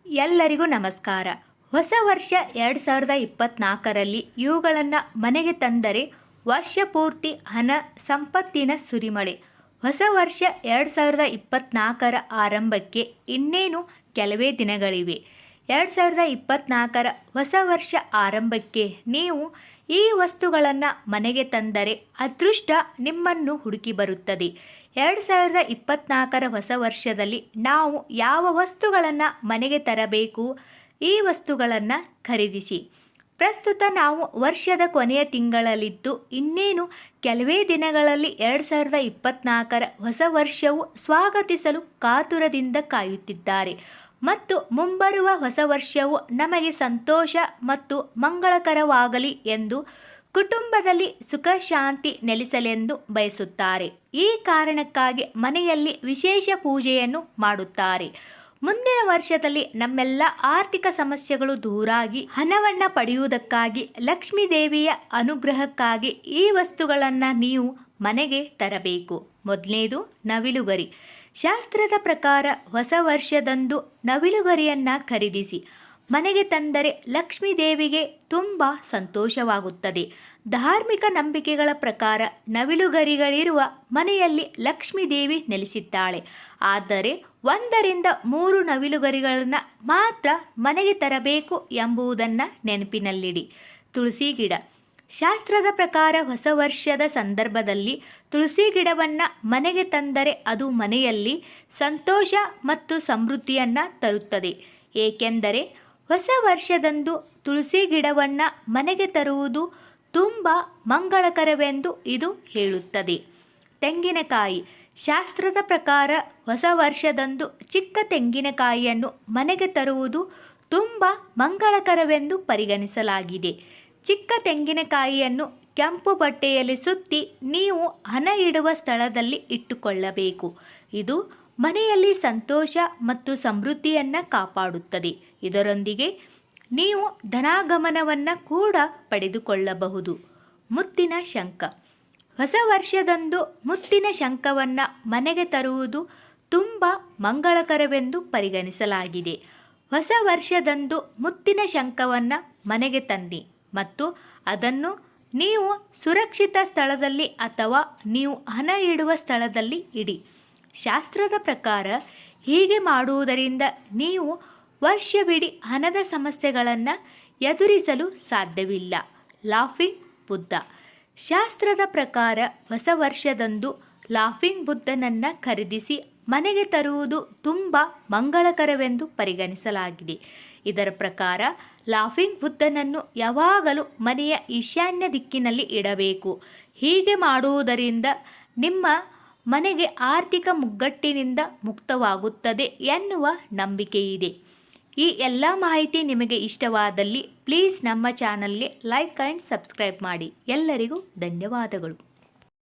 ಎಲ್ಲರಿಗೂ ನಮಸ್ಕಾರ. ಹೊಸ ವರ್ಷ 2024ರಲ್ಲಿ ಇವುಗಳನ್ನು ಮನೆಗೆ ತಂದರೆ ವರ್ಷ ಪೂರ್ತಿ ಹಣ ಸಂಪತ್ತಿನ ಸುರಿಮಳೆ. ಹೊಸ ವರ್ಷ 2024ರ ಆರಂಭಕ್ಕೆ ಇನ್ನೇನು ಕೆಲವೇ ದಿನಗಳಿವೆ. 2024ರ ಹೊಸ ವರ್ಷ ಆರಂಭಕ್ಕೆ ನೀವು ಈ ವಸ್ತುಗಳನ್ನು ಮನೆಗೆ ತಂದರೆ ಅದೃಷ್ಟ ನಿಮ್ಮನ್ನು ಹುಡುಕಿ ಬರುತ್ತದೆ. 2024ರ ಹೊಸ ವರ್ಷದಲ್ಲಿ ನಾವು ಯಾವ ವಸ್ತುಗಳನ್ನು ಮನೆಗೆ ತರಬೇಕು? ಈ ವಸ್ತುಗಳನ್ನು ಖರೀದಿಸಿ. ಪ್ರಸ್ತುತ ನಾವು ವರ್ಷದ ಕೊನೆಯ ತಿಂಗಳಲ್ಲಿದ್ದು ಇನ್ನೇನು ಕೆಲವೇ ದಿನಗಳಲ್ಲಿ 2024ರ ಹೊಸ ವರ್ಷವು ಸ್ವಾಗತಿಸಲು ಕಾತುರದಿಂದ ಕಾಯುತ್ತಿದ್ದಾರೆ ಮತ್ತು ಮುಂಬರುವ ಹೊಸ ವರ್ಷವು ನಮಗೆ ಸಂತೋಷ ಮತ್ತು ಮಂಗಳಕರವಾಗಲಿ ಎಂದು ಕುಟುಂಬದಲ್ಲಿ ಸುಖ ಶಾಂತಿ ನೆಲೆಸಲೆಂದು ಬಯಸುತ್ತಾರೆ. ಈ ಕಾರಣಕ್ಕಾಗಿ ಮನೆಯಲ್ಲಿ ವಿಶೇಷ ಪೂಜೆಯನ್ನು ಮಾಡುತ್ತಾರೆ. ಮುಂದಿನ ವರ್ಷದಲ್ಲಿ ನಮ್ಮೆಲ್ಲ ಆರ್ಥಿಕ ಸಮಸ್ಯೆಗಳು ದೂರಾಗಿ ಹಣವನ್ನು ಪಡೆಯುವುದಕ್ಕಾಗಿ ಲಕ್ಷ್ಮೀ ದೇವಿಯ ಅನುಗ್ರಹಕ್ಕಾಗಿ ಈ ವಸ್ತುಗಳನ್ನು ನೀವು ಮನೆಗೆ ತರಬೇಕು. ಮೊದಲನೇದು ನವಿಲುಗರಿ. ಶಾಸ್ತ್ರದ ಪ್ರಕಾರ ಹೊಸ ವರ್ಷದಂದು ನವಿಲುಗರಿಯನ್ನು ಖರೀದಿಸಿ ಮನೆಗೆ ತಂದರೆ ಲಕ್ಷ್ಮೀ ದೇವಿಗೆ ತುಂಬ ಸಂತೋಷವಾಗುತ್ತದೆ. ಧಾರ್ಮಿಕ ನಂಬಿಕೆಗಳ ಪ್ರಕಾರ ನವಿಲುಗರಿಗಳಿರುವ ಮನೆಯಲ್ಲಿ ಲಕ್ಷ್ಮೀ ದೇವಿ ನೆಲೆಸಿದ್ದಾಳೆ. ಆದರೆ 1-3 ನವಿಲುಗರಿಗಳನ್ನು ಮಾತ್ರ ಮನೆಗೆ ತರಬೇಕು ಎಂಬುದನ್ನು ನೆನಪಿನಲ್ಲಿಡಿ. ತುಳಸಿ ಗಿಡ. ಶಾಸ್ತ್ರದ ಪ್ರಕಾರ ಹೊಸ ವರ್ಷದ ಸಂದರ್ಭದಲ್ಲಿ ತುಳಸಿ ಗಿಡವನ್ನು ಮನೆಗೆ ತಂದರೆ ಅದು ಮನೆಯಲ್ಲಿ ಸಂತೋಷ ಮತ್ತು ಸಮೃದ್ಧಿಯನ್ನು ತರುತ್ತದೆ. ಏಕೆಂದರೆ ಹೊಸ ವರ್ಷದಂದು ತುಳಸಿ ಗಿಡವನ್ನು ಮನೆಗೆ ತರುವುದು ತುಂಬ ಮಂಗಳಕರವೆಂದು ಇದು ಹೇಳುತ್ತದೆ. ತೆಂಗಿನಕಾಯಿ. ಶಾಸ್ತ್ರದ ಪ್ರಕಾರ ಹೊಸ ವರ್ಷದಂದು ಚಿಕ್ಕ ತೆಂಗಿನಕಾಯಿಯನ್ನು ಮನೆಗೆ ತರುವುದು ತುಂಬ ಮಂಗಳಕರವೆಂದು ಪರಿಗಣಿಸಲಾಗಿದೆ. ಚಿಕ್ಕ ತೆಂಗಿನಕಾಯಿಯನ್ನು ಕೆಂಪು ಬಟ್ಟೆಯಲ್ಲಿ ಸುತ್ತಿ ನೀವು ಹಣ ಇಡುವ ಸ್ಥಳದಲ್ಲಿ ಇಟ್ಟುಕೊಳ್ಳಬೇಕು. ಇದು ಮನೆಯಲ್ಲಿ ಸಂತೋಷ ಮತ್ತು ಸಮೃದ್ಧಿಯನ್ನು ಕಾಪಾಡುತ್ತದೆ. ಇದರೊಂದಿಗೆ ನೀವು ಧನಾಗಮನವನ್ನು ಕೂಡ ಪಡೆದುಕೊಳ್ಳಬಹುದು. ಮುತ್ತಿನ ಶಂಖ. ಹೊಸ ವರ್ಷದಂದು ಮುತ್ತಿನ ಶಂಖವನ್ನು ಮನೆಗೆ ತರುವುದು ತುಂಬ ಮಂಗಳಕರವೆಂದು ಪರಿಗಣಿಸಲಾಗಿದೆ. ಹೊಸ ವರ್ಷದಂದು ಮುತ್ತಿನ ಶಂಖವನ್ನು ಮನೆಗೆ ತನ್ನಿ ಮತ್ತು ಅದನ್ನು ನೀವು ಸುರಕ್ಷಿತ ಸ್ಥಳದಲ್ಲಿ ಅಥವಾ ನೀವು ಹಣ ಇಡುವ ಸ್ಥಳದಲ್ಲಿ ಇಡಿ. ಶಾಸ್ತ್ರದ ಪ್ರಕಾರ ಹೀಗೆ ಮಾಡುವುದರಿಂದ ನೀವು ವರ್ಷವಿಡೀ ಹಣದ ಸಮಸ್ಯೆಗಳನ್ನು ಎದುರಿಸಲು ಸಾಧ್ಯವಿಲ್ಲ. ಲಾಫಿಂಗ್ ಬುದ್ಧ. ಶಾಸ್ತ್ರದ ಪ್ರಕಾರ ಹೊಸ ವರ್ಷದಂದು ಲಾಫಿಂಗ್ ಬುದ್ಧನನ್ನು ಖರೀದಿಸಿ ಮನೆಗೆ ತರುವುದು ತುಂಬ ಮಂಗಳಕರವೆಂದು ಪರಿಗಣಿಸಲಾಗಿದೆ. ಇದರ ಪ್ರಕಾರ ಲಾಫಿಂಗ್ ಬುದ್ಧನನ್ನು ಯಾವಾಗಲೂ ಮನೆಯ ಈಶಾನ್ಯ ದಿಕ್ಕಿನಲ್ಲಿ ಇಡಬೇಕು. ಹೀಗೆ ಮಾಡುವುದರಿಂದ ನಿಮ್ಮ ಮನೆಗೆ ಆರ್ಥಿಕ ಮುಗ್ಗಟ್ಟಿನಿಂದ ಮುಕ್ತವಾಗುತ್ತದೆ ಎನ್ನುವ ನಂಬಿಕೆಯಿದೆ. ಈ ಎಲ್ಲ ಮಾಹಿತಿ ನಿಮಗೆ ಇಷ್ಟವಾದಲ್ಲಿ ಪ್ಲೀಸ್ ನಮ್ಮ ಚಾನಲ್ಗೆ ಲೈಕ್ ಆ್ಯಂಡ್ ಸಬ್ಸ್ಕ್ರೈಬ್ ಮಾಡಿ. ಎಲ್ಲರಿಗೂ ಧನ್ಯವಾದಗಳು.